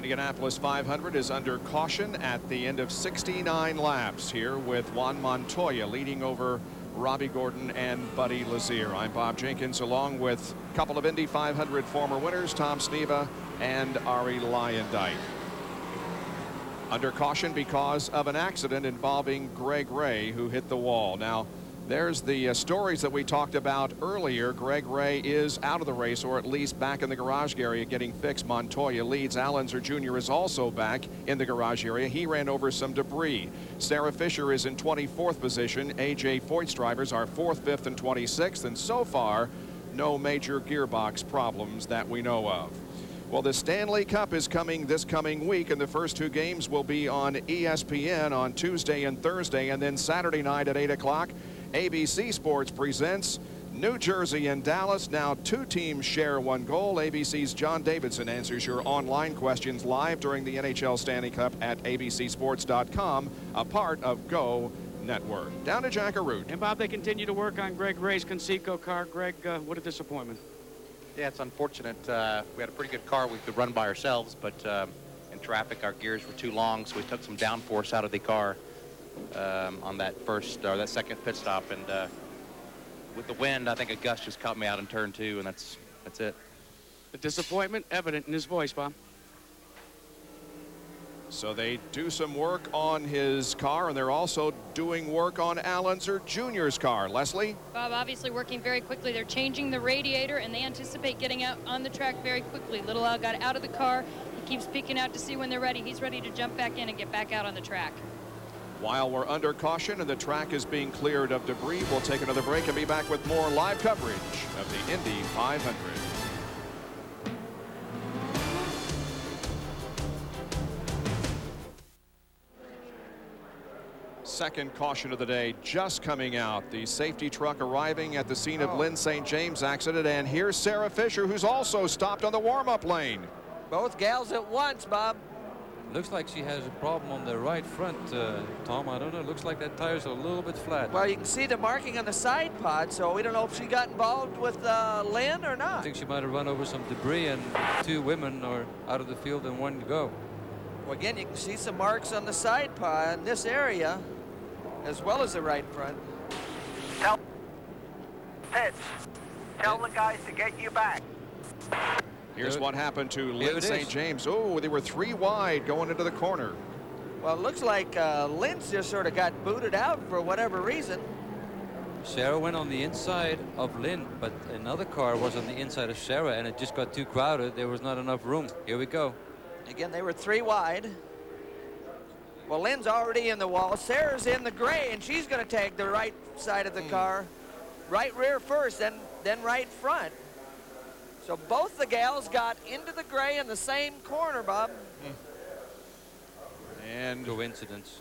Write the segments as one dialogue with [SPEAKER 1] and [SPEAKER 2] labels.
[SPEAKER 1] Indianapolis 500 is under caution at the end of 69 laps here with Juan Montoya leading over Robbie Gordon and Buddy Lazier. I'm Bob Jenkins along with a couple of Indy 500 former winners, Tom Sneva and Ari Lyondike. Under caution because of an accident involving Greg Ray, who hit the wall. Now, there's the stories that we talked about earlier. Greg Ray is out of the race, or at least back in the garage area getting fixed. Montoya leads. Allenzer Jr. is also back in the garage area. He ran over some debris. Sarah Fisher is in 24th position. A.J. Foyt's drivers are 4th, 5th, and 26th. And so far, no major gearbox problems that we know of. Well, the Stanley Cup is coming this coming week, and the first two games will be on ESPN on Tuesday and Thursday, and then Saturday night at 8 o'clock. ABC Sports presents New Jersey and Dallas. Now two teams share one goal. ABC's John Davidson answers your online questions live during the NHL Stanley Cup at abcsports.com, a part of Go Network. Down to Jack Arute.
[SPEAKER 2] And Bob, they continue to work on Greg Ray's Conseco car. Greg, what a disappointment.
[SPEAKER 3] Yeah, it's unfortunate. We had a pretty good car we could run by ourselves, but in traffic our gears were too long, so we took some downforce out of the car on that second pit stop, and with the wind, I think a gust just caught me out in turn 2, and that's it.
[SPEAKER 2] The disappointment evident in his voice, Bob.
[SPEAKER 1] So they do some work on his car, and they're also doing work on Allenzer Jr.'s car. Leslie?
[SPEAKER 4] Bob, obviously working very quickly. They're changing the radiator, and they anticipate getting out on the track very quickly. Little Al got out of the car. He keeps peeking out to see when they're ready. He's ready to jump back in and get back out on the track.
[SPEAKER 1] While we're under caution and the track is being cleared of debris, we'll take another break and be back with more live coverage of the Indy 500. Second caution of the day just coming out. The safety truck arriving at the scene of Lynn St. James accident, and here's Sarah Fisher, who's also stopped on the warm-up lane.
[SPEAKER 5] Both gals at once, Bob.
[SPEAKER 6] Looks like she has a problem on the right front, Tom. I don't know. Looks like that tire's a little bit flat.
[SPEAKER 5] Well, you can see the marking on the side pod, so we don't know if she got involved with Lynn or not.
[SPEAKER 6] I think she might have run over some debris, and two women are out of the field and one to go.
[SPEAKER 5] Well, again, you can see some marks on the side pod in this area, as well as the right front.
[SPEAKER 7] Tell the guys to get you back.
[SPEAKER 1] Here's what happened to Lynn St. James. Oh, they were 3 wide going into the corner.
[SPEAKER 5] Well, it looks like Lynn's just sort of got booted out for whatever reason.
[SPEAKER 6] Sarah went on the inside of Lynn, but another car was on the inside of Sarah, and it just got too crowded. There was not enough room. Here we go.
[SPEAKER 5] Again, they were 3 wide. Well, Lynn's already in the wall. Sarah's in the gray, and she's going to tag the right side of the car. Right rear first, then right front. So both the gals got into the gray in the same corner, Bob.
[SPEAKER 1] And
[SPEAKER 6] coincidence.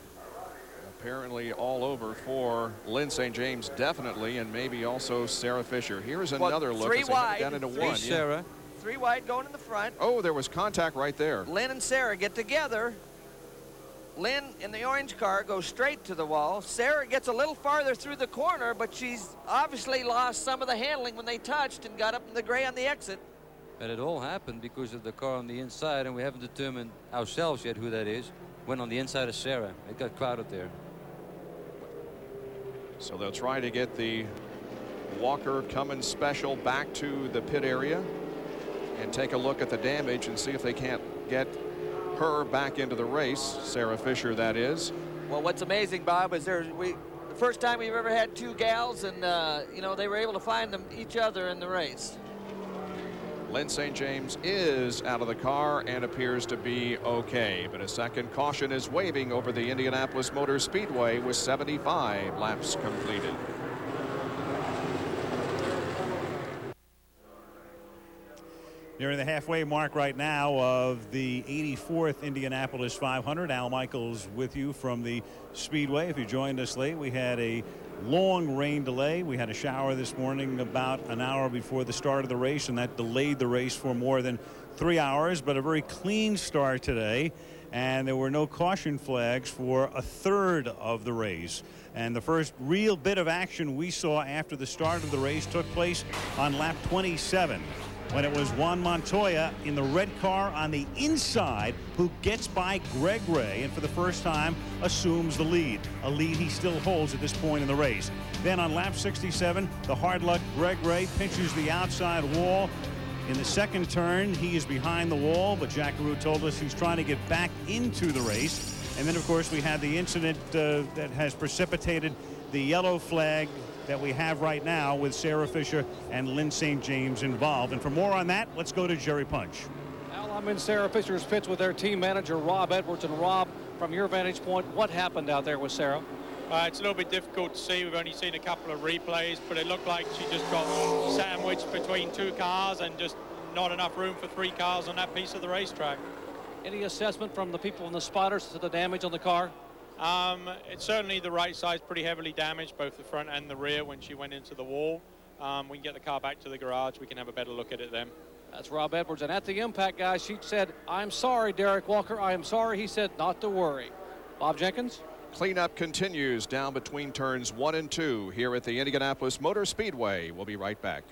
[SPEAKER 1] Apparently all over for Lynn St. James, definitely, and maybe also Sarah Fisher. Here's another look.
[SPEAKER 5] 3 wide.
[SPEAKER 1] Down into 1.
[SPEAKER 6] Sarah.
[SPEAKER 5] 3 wide going in the front.
[SPEAKER 1] Oh, there was contact right there.
[SPEAKER 5] Lynn and Sarah get together. Lynn in the orange car goes straight to the wall. Sarah gets a little farther through the corner, but she's obviously lost some of the handling when they touched and got up in the gray on the exit.
[SPEAKER 6] And it all happened because of the car on the inside, and we haven't determined ourselves yet who that is. Went on the inside of Sarah. It got crowded there.
[SPEAKER 1] So they'll try to get the Walker Cummins special back to the pit area and take a look at the damage and see if they can't get her back into the race. Sarah Fisher, that is.
[SPEAKER 5] Well, what's amazing, Bob, is the first time we've ever had 2 gals, and you know, they were able to find each other in the race.
[SPEAKER 1] Lynn St. James is out of the car and appears to be okay, but a second caution is waving over the Indianapolis Motor Speedway with 75 laps completed.
[SPEAKER 8] Nearing the halfway mark right now of the 84th Indianapolis 500. Al Michaels with you from the Speedway. If you joined us late, we had a long rain delay. We had a shower this morning about an hour before the start of the race, and that delayed the race for more than 3 hours, but a very clean start today, and there were no caution flags for a third of the race. And the first real bit of action we saw after the start of the race took place on lap 27. when it was Juan Montoya in the red car on the inside who gets by Greg Ray and for the first time assumes the lead, a lead he still holds at this point in the race. Then on lap 67, the hard luck Greg Ray pinches the outside wall. In the second turn, he is behind the wall, but Jack Carew told us he's trying to get back into the race. And then, of course, we had the incident that has precipitated the yellow flag that we have right now with Sarah Fisher and Lynn St. James involved. And for more on that, let's go to Jerry Punch.
[SPEAKER 9] Al, I'm in Sarah Fisher's pits with their team manager, Rob Edwards. And Rob, from your vantage point, what happened out there with Sarah?
[SPEAKER 10] It's a little bit difficult to see. We've only seen a couple of replays, but it looked like she just got sandwiched between two cars and just not enough room for three cars on that piece of the racetrack.
[SPEAKER 9] Any assessment from the people in the spotters to the damage on the car?
[SPEAKER 10] It's certainly the right side's pretty heavily damaged, both the front and the rear when she went into the wall. We can get the car back to the garage. We can have a better look at it then.
[SPEAKER 9] That's Rob Edwards. And at the impact, guys, she said, "I'm sorry, Derek Walker. I am sorry." He said, "Not to worry." Bob Jenkins?
[SPEAKER 1] Cleanup continues down between turns 1 and 2 here at the Indianapolis Motor Speedway. We'll be right back.